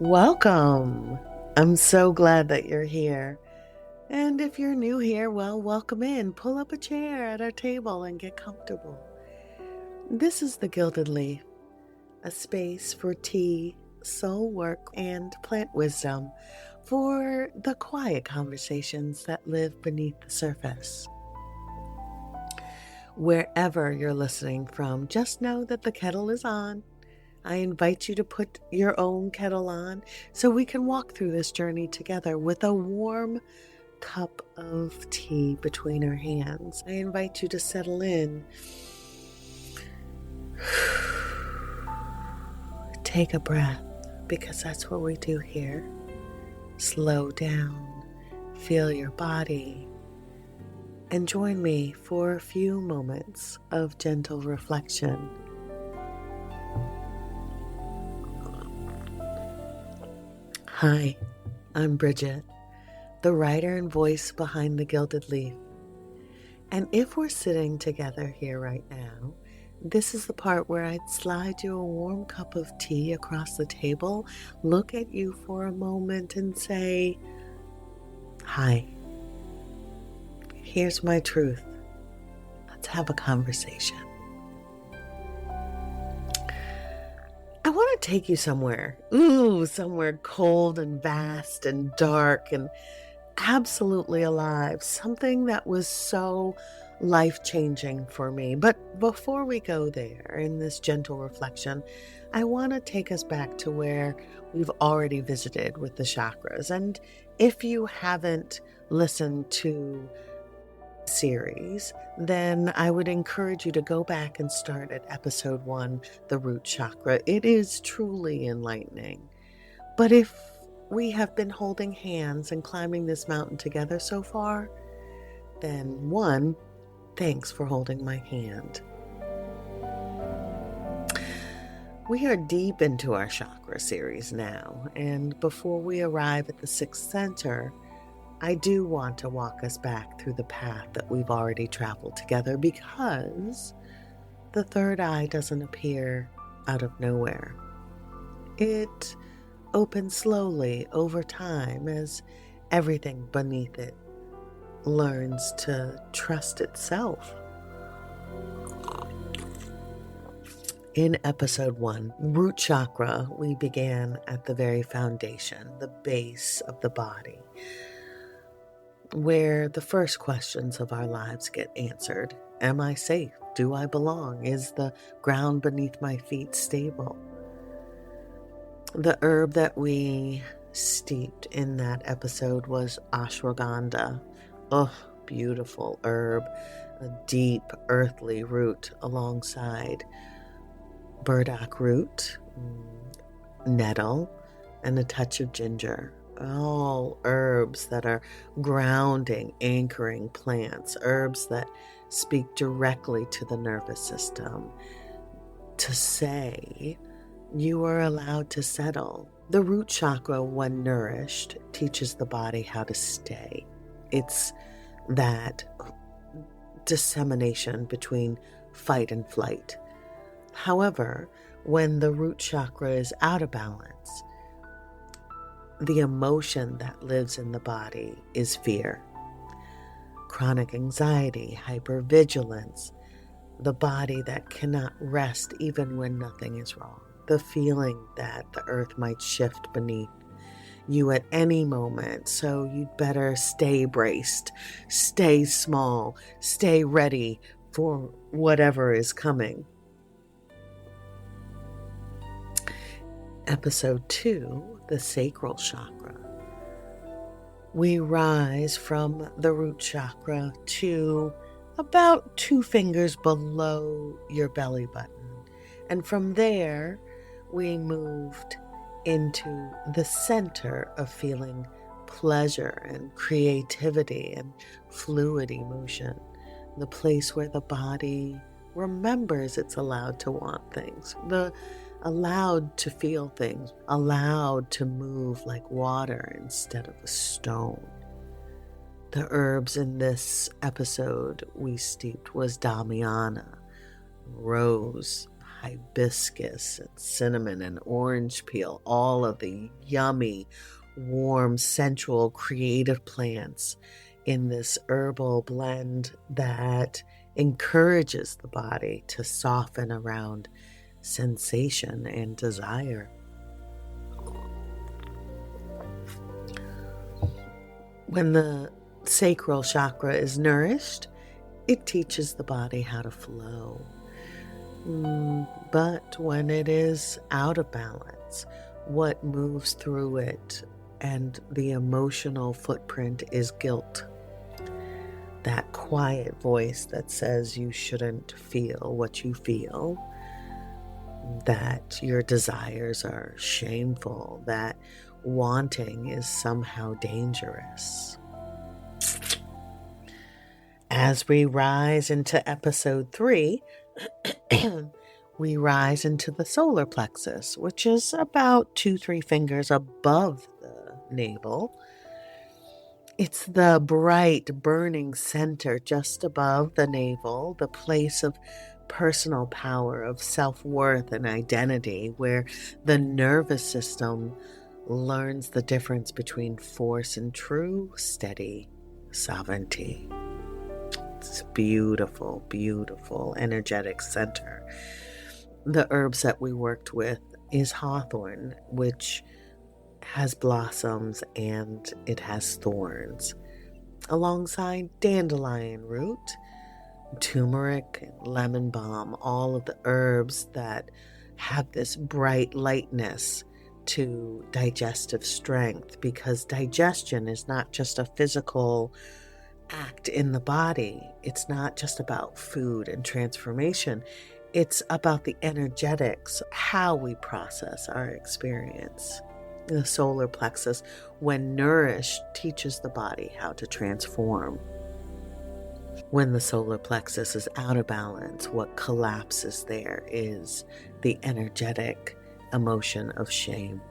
Welcome. I'm so glad that you're here. And if you're new here, well, welcome in. Pull up a chair at our table and get comfortable. This is the Gilded Leaf, a space for tea, soul work, and plant wisdom for the quiet conversations that live beneath the surface. Wherever you're listening from, just know that the kettle is on. I invite you to put your own kettle on so we can walk through this journey together with a warm cup of tea between our hands. I invite you to settle in. Take a breath, because that's what we do here. Slow down, feel your body, and join me for a few moments of gentle reflection. Hi, I'm Bridget, the writer and voice behind the Gilded Leaf. And if we're sitting together here right now, this is the part where I'd slide you a warm cup of tea across the table, look at you for a moment and say, hi, here's my truth. Let's have a conversation. I want to take you somewhere cold and vast and dark and absolutely alive, something that was so life-changing for me. But before we go there in this gentle reflection, I want to take us back to where we've already visited with the chakras. And if you haven't listened to series, then I would encourage you to go back and start at episode 1, the root chakra. It is truly enlightening. But if we have been holding hands and climbing this mountain together so far, then 1, thanks for holding my hand. We are deep into our chakra series now, and before we arrive at the 6th center, I do want to walk us back through the path that we've already traveled together, because the third eye doesn't appear out of nowhere. It opens slowly over time as everything beneath it learns to trust itself. In episode 1, root chakra, we began at the very foundation, the base of the body, where the first questions of our lives get answered. Am I safe? Do I belong? Is the ground beneath my feet stable? The herb that we steeped in that episode was ashwagandha. Oh, beautiful herb, a deep earthly root alongside burdock root, nettle, and a touch of ginger. All herbs that are grounding, anchoring plants, herbs that speak directly to the nervous system to say, you are allowed to settle. The root chakra, when nourished, teaches the body how to stay. It's that dissemination between fight and flight. However, when the root chakra is out of balance, the emotion that lives in the body is fear, chronic anxiety, hypervigilance, the body that cannot rest even when nothing is wrong, the feeling that the earth might shift beneath you at any moment, so you'd better stay braced, stay small, stay ready for whatever is coming. Episode 2, the sacral chakra. We rise from the root chakra to about 2 fingers below your belly button. And from there, we moved into the center of feeling pleasure and creativity and fluid emotion, the place where the body remembers it's allowed to want things, allowed to feel things, allowed to move like water instead of a stone. The herbs in this episode we steeped was damiana, rose, hibiscus and cinnamon and orange peel, all of the yummy, warm, sensual, creative plants in this herbal blend that encourages the body to soften around sensation and desire. When the sacral chakra is nourished, it teaches the body how to flow. But when it is out of balance, what moves through it and the emotional footprint is guilt. That quiet voice that says you shouldn't feel what you feel, that your desires are shameful, that wanting is somehow dangerous. As we rise into episode 3, we rise into the solar plexus, which is about 2-3 fingers above the navel. It's the bright, burning center just above the navel, the place of personal power, of self-worth and identity, where the nervous system learns the difference between force and true, steady sovereignty. It's beautiful, beautiful, energetic center. The herbs that we worked with is hawthorn, which has blossoms and it has thorns, alongside dandelion root, turmeric, and lemon balm, all of the herbs that have this bright lightness to digestive strength, because digestion is not just a physical act in the body. It's not just about food and transformation. It's about the energetics, how we process our experience. The solar plexus, when nourished, teaches the body how to transform. When the solar plexus is out of balance, what collapses there is the energetic emotion of shame.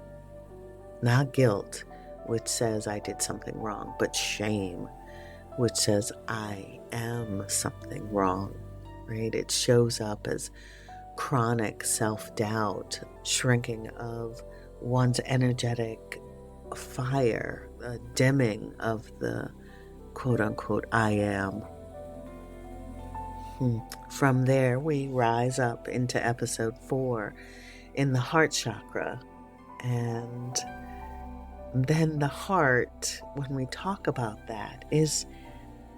Not guilt, which says I did something wrong, but shame, which says I am something wrong, right? It shows up as chronic self-doubt, shrinking of one's energetic fire, a dimming of the quote-unquote I am. From there, we rise up into episode 4 in the heart chakra. And then the heart, when we talk about that, is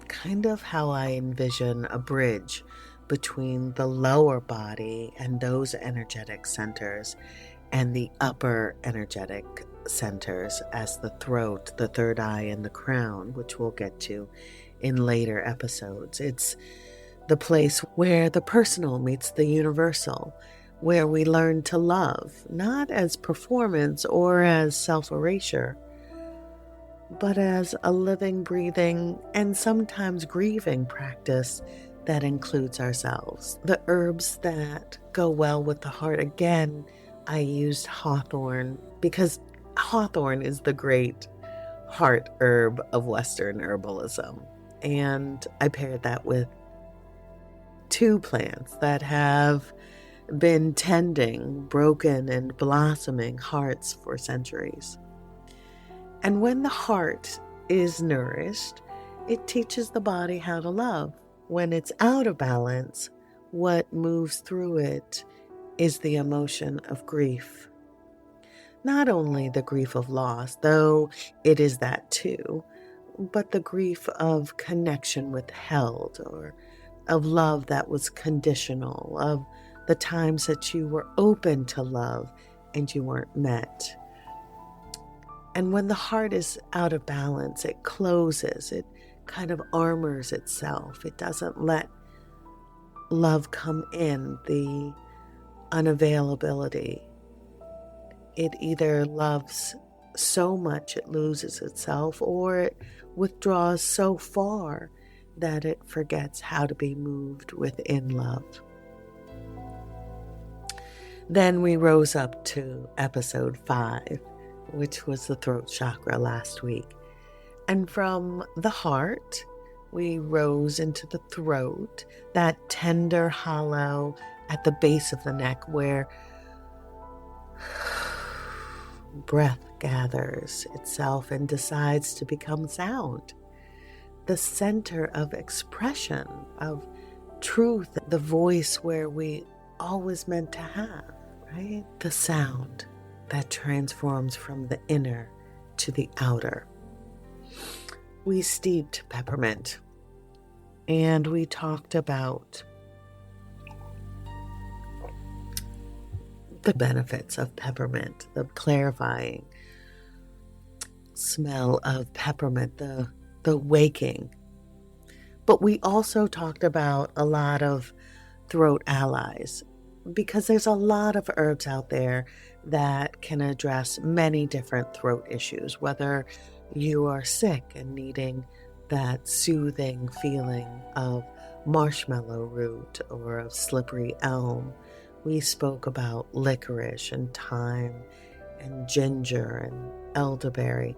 kind of how I envision a bridge between the lower body and those energetic centers and the upper energetic centers as the throat, the third eye, and the crown, which we'll get to in later episodes. It's the place where the personal meets the universal, where we learn to love, not as performance or as self-erasure, but as a living, breathing, and sometimes grieving practice that includes ourselves. The herbs that go well with the heart, again, I used hawthorn because hawthorn is the great heart herb of Western herbalism. And I paired that with 2 plants that have been tending broken and blossoming hearts for centuries. And when the heart is nourished, it teaches the body how to love. When it's out of balance, what moves through it is the emotion of grief. Not only the grief of loss, though it is that too, but the grief of connection withheld, or of love that was conditional, of the times that you were open to love and you weren't met. And when the heart is out of balance, it closes, it kind of armors itself. It doesn't let love come in, the unavailability. It either loves so much it loses itself, or it withdraws so far that it forgets how to be moved within love. Then we rose up to episode 5, which was the throat chakra last week. And from the heart, we rose into the throat, that tender, hollow, at the base of the neck where breath gathers itself and decides to become sound. The center of expression, of truth, the voice where we always meant to have, right? The sound that transforms from the inner to the outer. We steeped peppermint and we talked about the benefits of peppermint, the clarifying smell of peppermint, the waking. But we also talked about a lot of throat allies, because there's a lot of herbs out there that can address many different throat issues, whether you are sick and needing that soothing feeling of marshmallow root or of slippery elm. We spoke about licorice and thyme and ginger and elderberry,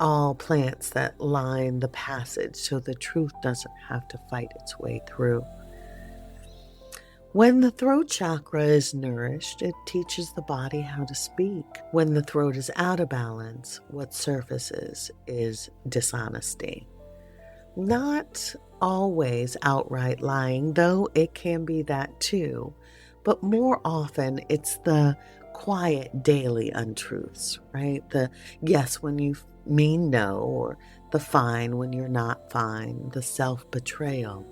all plants that line the passage so the truth doesn't have to fight its way through. When the throat chakra is nourished, it teaches the body how to speak. When the throat is out of balance, what surfaces is dishonesty. Not always outright lying, though it can be that too, but more often it's the quiet daily untruths, right? The yes when you mean no, or the fine when you're not fine, the self-betrayal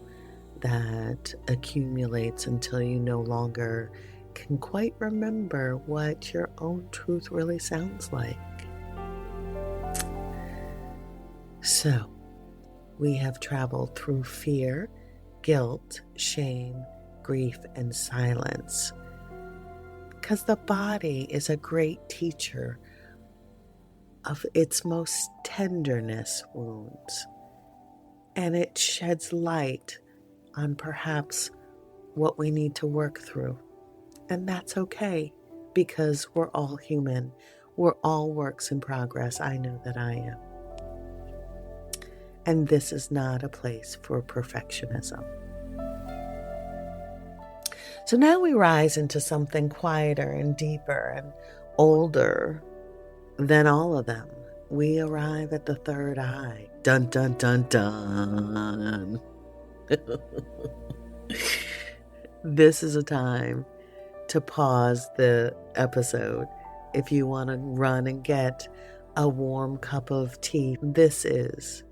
that accumulates until you no longer can quite remember what your own truth really sounds like. So, we have traveled through fear, guilt, shame, grief, and silence, because the body is a great teacher of its most tenderness wounds, and it sheds light on perhaps what we need to work through. And that's okay, because we're all human. We're all works in progress. I know that I am. And this is not a place for perfectionism. So now we rise into something quieter and deeper and older than all of them. We arrive at the third eye. Dun, dun, dun, dun. This is a time to pause the episode if you want to run and get a warm cup of tea. This is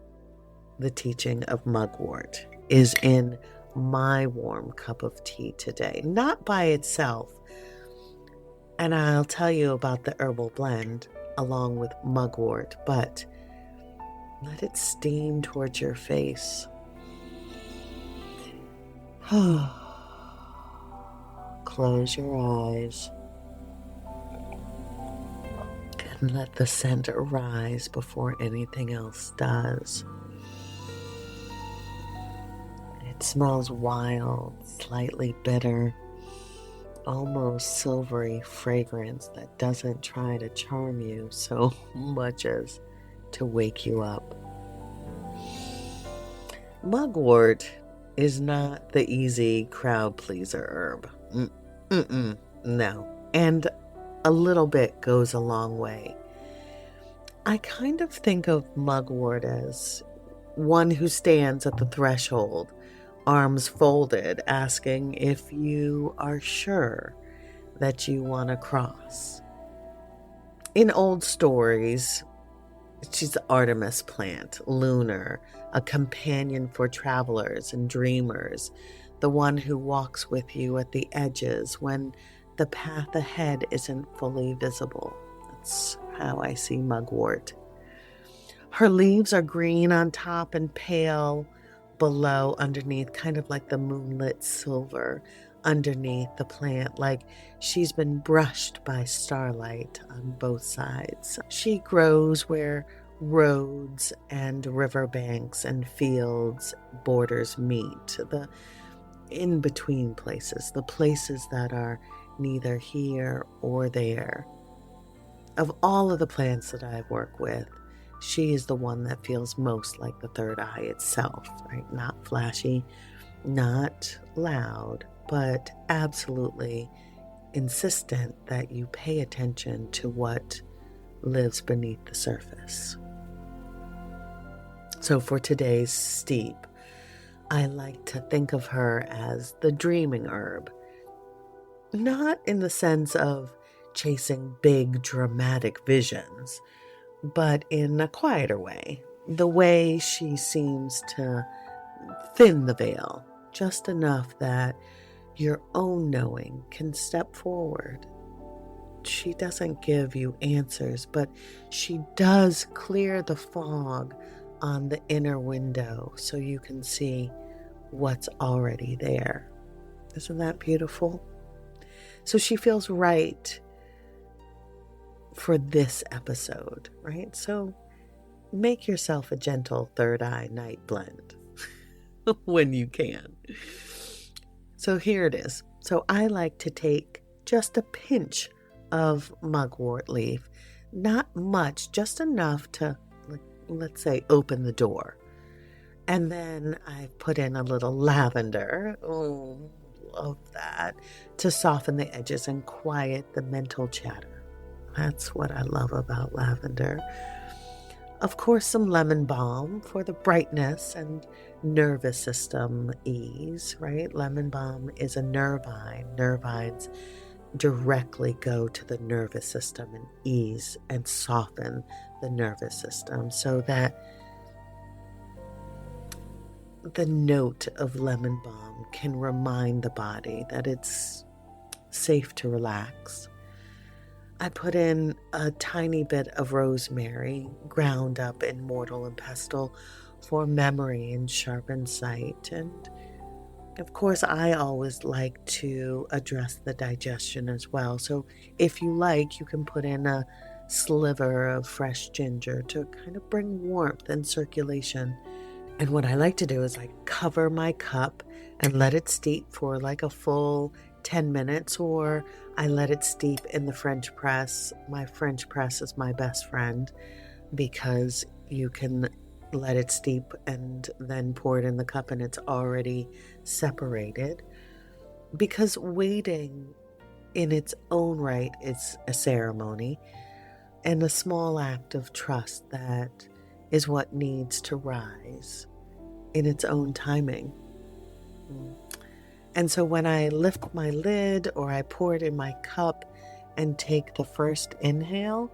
the teaching of mugwort, is in my warm cup of tea today, not by itself. And I'll tell you about the herbal blend along with mugwort, but let it steam towards your face. Close your eyes and let the scent rise before anything else does. It smells wild, slightly bitter, almost silvery fragrance that doesn't try to charm you so much as to wake you up. Mugwort is not the easy crowd pleaser herb. No. And a little bit goes a long way. I kind of think of mugwort as one who stands at the threshold, arms folded, asking if you are sure that you want to cross. In old stories, she's the Artemis plant, lunar, a companion for travelers and dreamers, the one who walks with you at the edges when the path ahead isn't fully visible. That's how I see mugwort. Her leaves are green on top and pale below underneath, kind of like the moonlit silver underneath the plant, like she's been brushed by starlight on both sides. She grows where roads and riverbanks and fields borders meet, the in-between places, the places that are neither here or there. Of all of the plants that I've worked with, she is the one that feels most like the third eye itself, right? Not flashy, not loud, but absolutely insistent that you pay attention to what lives beneath the surface. So for today's steep, I like to think of her as the dreaming herb, not in the sense of chasing big dramatic visions, but in a quieter way, the way she seems to thin the veil just enough that your own knowing can step forward. She doesn't give you answers, but she does clear the fog on the inner window so you can see what's already there. Isn't that beautiful? So she feels right for this episode, right? So make yourself a gentle third eye night blend when you can. So here it is. So I like to take just a pinch of mugwort leaf, not much, just enough to, let's say, open the door. And then I put in a little lavender, oh, love that, to soften the edges and quiet the mental chatter. That's what I love about lavender. Of course, some lemon balm for the brightness and nervous system ease, right? Lemon balm is a nervine. Nervines directly go to the nervous system and ease and soften the nervous system so that the note of lemon balm can remind the body that it's safe to relax. I put in a tiny bit of rosemary ground up in mortar and pestle for memory and sharpened sight. And of course, I always like to address the digestion as well. So if you like, you can put in a sliver of fresh ginger to kind of bring warmth and circulation. And what I like to do is I cover my cup and let it steep for like a full 10 minutes, or I let it steep in the French press. My French press is my best friend because you can let it steep and then pour it in the cup and it's already separated. Because waiting in its own right is a ceremony and a small act of trust that is what needs to rise in its own timing. And so when I lift my lid or I pour it in my cup and take the first inhale,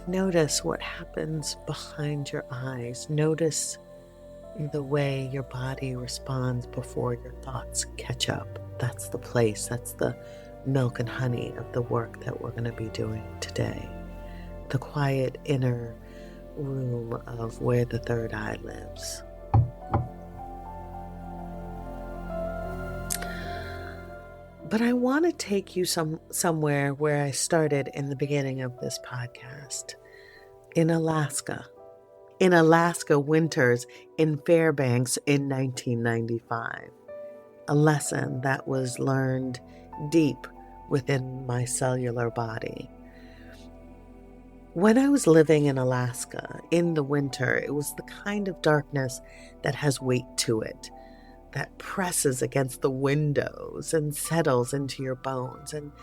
notice what happens behind your eyes. Notice the way your body responds before your thoughts catch up. That's the place, that's the milk and honey of the work that we're going to be doing today. The quiet inner room of where the third eye lives. But I want to take you somewhere where I started in the beginning of this podcast, in Alaska. In Alaska winters in Fairbanks in 1995. A lesson that was learned deep within my cellular body. When I was living in Alaska in the winter, it was the kind of darkness that has weight to it, that presses against the windows and settles into your bones. And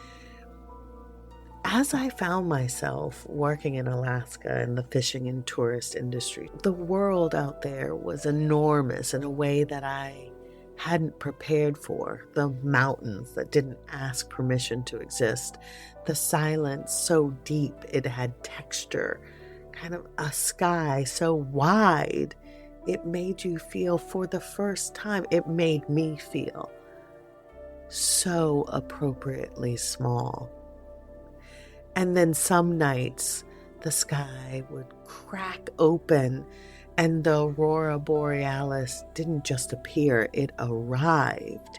as I found myself working in Alaska in the fishing and tourist industry, the world out there was enormous in a way that I hadn't prepared for. The mountains that didn't ask permission to exist, the silence so deep it had texture, kind of a sky so wide it made you feel, for the first time, it made me feel so appropriately small. And then some nights the sky would crack open and the aurora borealis didn't just appear, it arrived.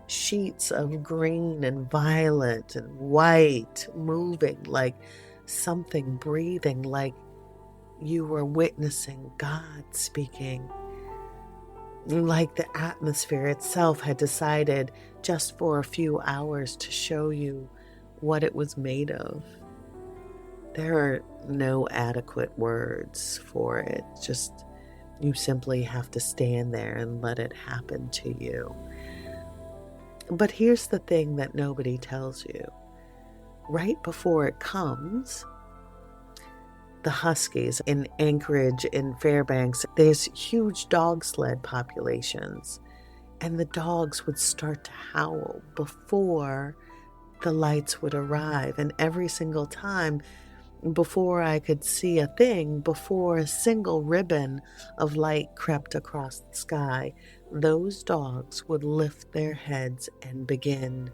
Sheets of green and violet and white moving like something breathing, like you were witnessing God speaking. Like the atmosphere itself had decided just for a few hours to show you what it was made of. There are no adequate words for it. Just You simply have to stand there and let it happen to you. But here's the thing that nobody tells you. Right before it comes, the Huskies in Anchorage, in Fairbanks, there's huge dog sled populations. And the dogs would start to howl before the lights would arrive. And every single time, before I could see a thing, before a single ribbon of light crept across the sky, those dogs would lift their heads and begin.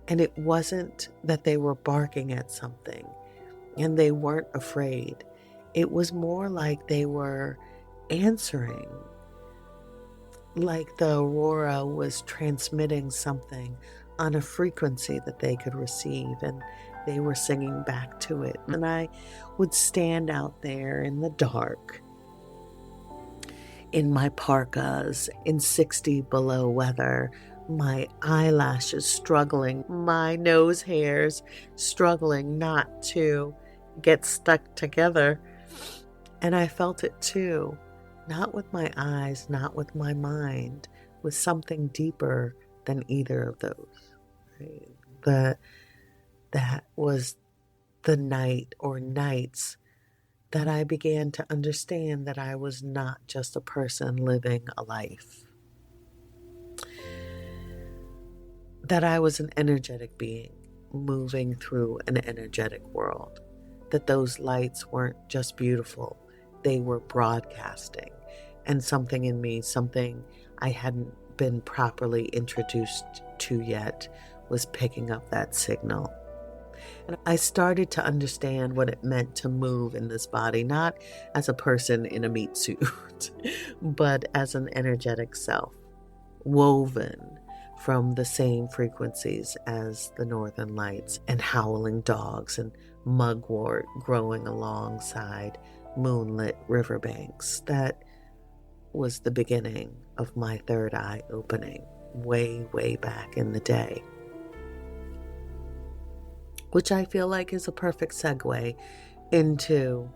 And it wasn't that they were barking at something and they weren't afraid. It was more like they were answering, like the aurora was transmitting something on a frequency that they could receive, and they were singing back to it. And I would stand out there in the dark, in my parkas, in 60 below weather, my eyelashes struggling, my nose hairs struggling not to get stuck together. And I felt it too, not with my eyes, not with my mind, with something deeper than either of those. Right? That was the night or nights that I began to understand that I was not just a person living a life, that I was an energetic being moving through an energetic world, that those lights weren't just beautiful, they were broadcasting, and something in me, something I hadn't been properly introduced to yet, was picking up that signal. And I started to understand what it meant to move in this body, not as a person in a meat suit, but as an energetic self, woven from the same frequencies as the northern lights and howling dogs and mugwort growing alongside moonlit riverbanks. That was the beginning of my third eye opening, way, way back in the day, which I feel like is a perfect segue into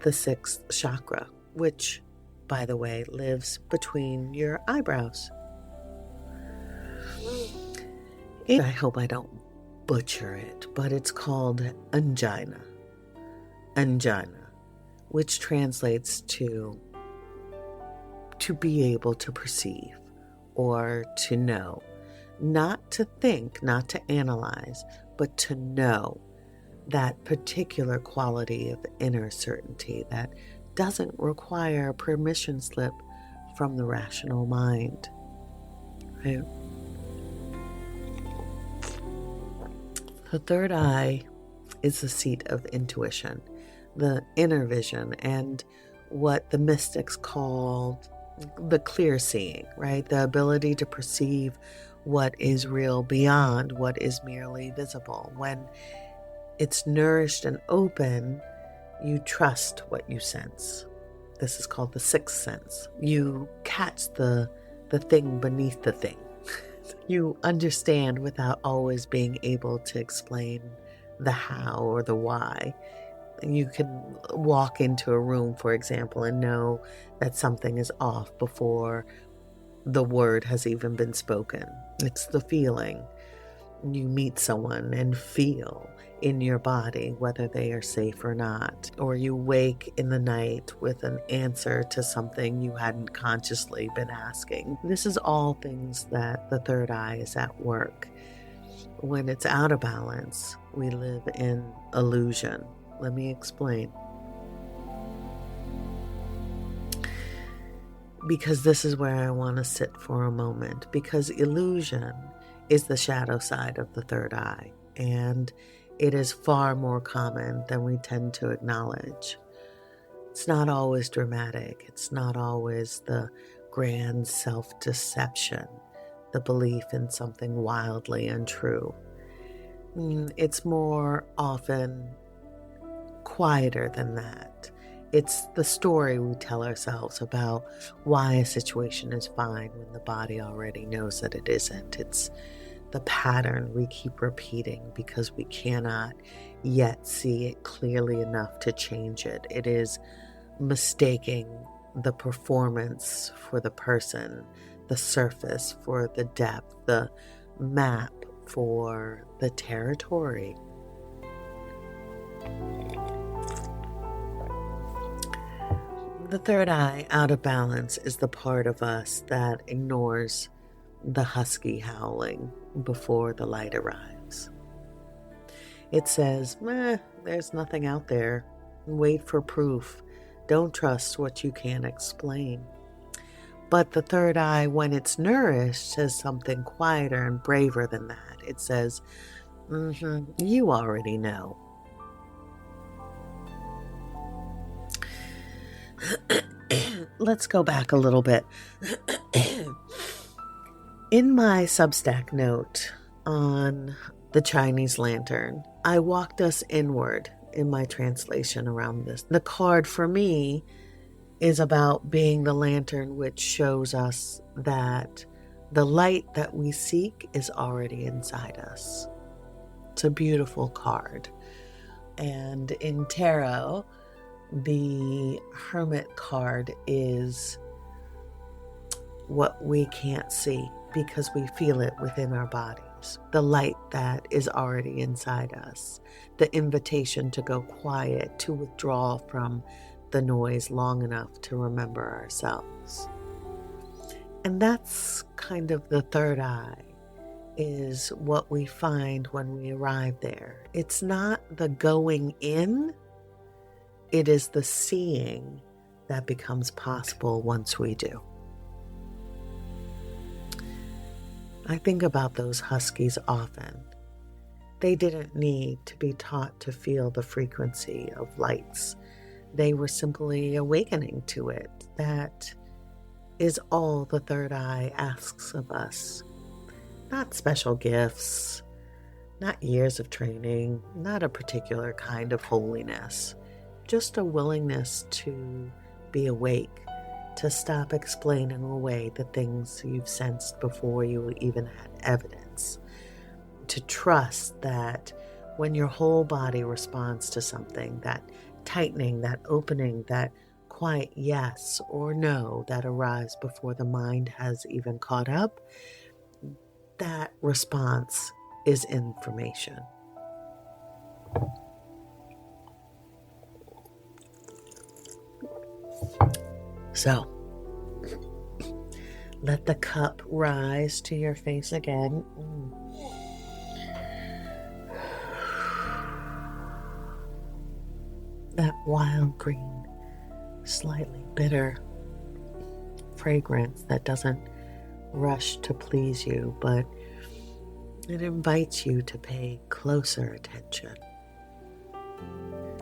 the sixth chakra, which, by the way, lives between your eyebrows. I hope I don't butcher it, but it's called angina. Angina, which translates to be able to perceive or to know. Not to think, not to analyze, but to know that particular quality of inner certainty that doesn't require a permission slip from the rational mind. Right? The third eye is the seat of intuition, the inner vision, and what the mystics called the clear seeing, right? The ability to perceive what is real beyond what is merely visible. When it's nourished and open, you trust what you sense. This is called the sixth sense. You catch the thing beneath the thing. You understand without always being able to explain the how or the why. You can walk into a room, for example, and know that something is off before the word has even been spoken. It's the feeling. You meet someone and feel in your body whether they are safe or not. Or you wake in the night with an answer to something you hadn't consciously been asking. This is all things that the third eye is at work. When it's out of balance, we live in illusion. Let me explain. Because this is where I want to sit for a moment. Because illusion is the shadow side of the third eye, and it is far more common than we tend to acknowledge. It's not always dramatic. It's not always the grand self-deception, the belief in something wildly untrue. It's more often quieter than that. It's the story we tell ourselves about why a situation is fine when the body already knows that it isn't. It's the pattern we keep repeating because we cannot yet see it clearly enough to change it. It is mistaking the performance for the person, the surface for the depth, the map for the territory. The third eye, out of balance, is the part of us that ignores the husky howling before the light arrives. It says, there's nothing out there. Wait for proof. Don't trust what you can't explain. But the third eye, when it's nourished, says something quieter and braver than that. It says, you already know. Let's go back a little bit. In my Substack note on the Chinese lantern, I walked us inward in my translation around this. The card for me is about being the lantern, which shows us that the light that we seek is already inside us. It's a beautiful card. And in tarot, the Hermit card is what we can't see because we feel it within our bodies. The light that is already inside us. The invitation to go quiet, to withdraw from the noise long enough to remember ourselves. And that's kind of the third eye, is what we find when we arrive there. It's not the going in, it is the seeing that becomes possible once we do. I think about those huskies often. They didn't need to be taught to feel the frequency of lights. They were simply awakening to it. That is all the third eye asks of us. Not special gifts, not years of training, not a particular kind of holiness. Just a willingness to be awake, to stop explaining away the things you've sensed before you even had evidence. To trust that when your whole body responds to something, that tightening, that opening, that quiet yes or no that arrives before the mind has even caught up, that response is information. So, let the cup rise to your face again. That wild green, slightly bitter fragrance that doesn't rush to please you, but it invites you to pay closer attention.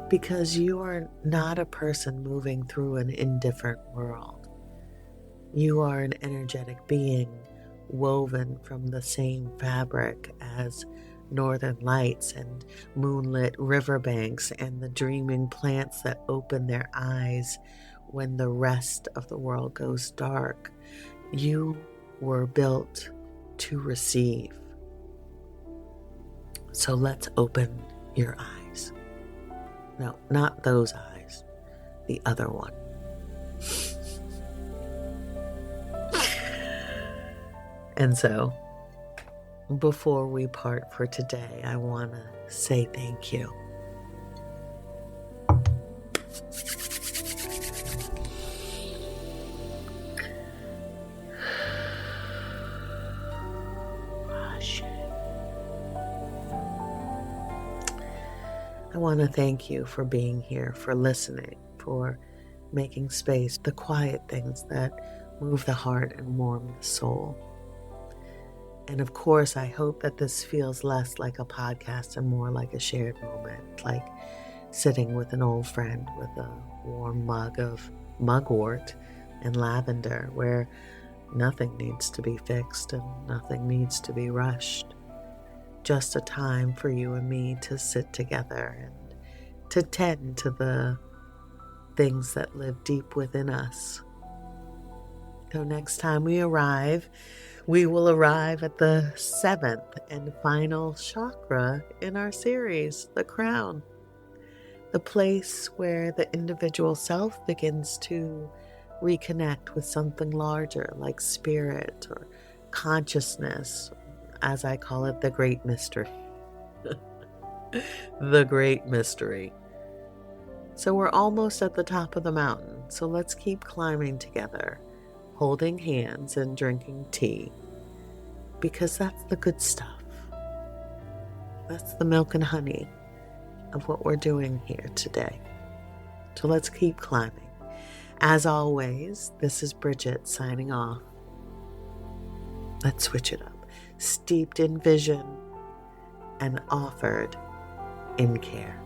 Because you are not a person moving through an indifferent world. You are an energetic being woven from the same fabric as northern lights and moonlit riverbanks and the dreaming plants that open their eyes when the rest of the world goes dark. You were built to receive. So let's open your eyes. No, not those eyes. The other one. And so, before we part for today, I want to say thank you. I want to thank you for being here, for listening, for making space, the quiet things that move the heart and warm the soul. And of course, I hope that this feels less like a podcast and more like a shared moment, like sitting with an old friend with a warm mug of mugwort and lavender, where nothing needs to be fixed and nothing needs to be rushed. Just a time for you and me to sit together and to tend to the things that live deep within us. So next time we will arrive at the 7th and final chakra in our series, the crown. The place where the individual self begins to reconnect with something larger like spirit or consciousness, as I call it, the great mystery. The great mystery. So we're almost at the top of the mountain, so let's keep climbing together, holding hands and drinking tea, because that's the good stuff. That's the milk and honey of what we're doing here today. So let's keep climbing. As always, this is Bridget signing off. Let's switch it up. Steeped in vision and offered in care.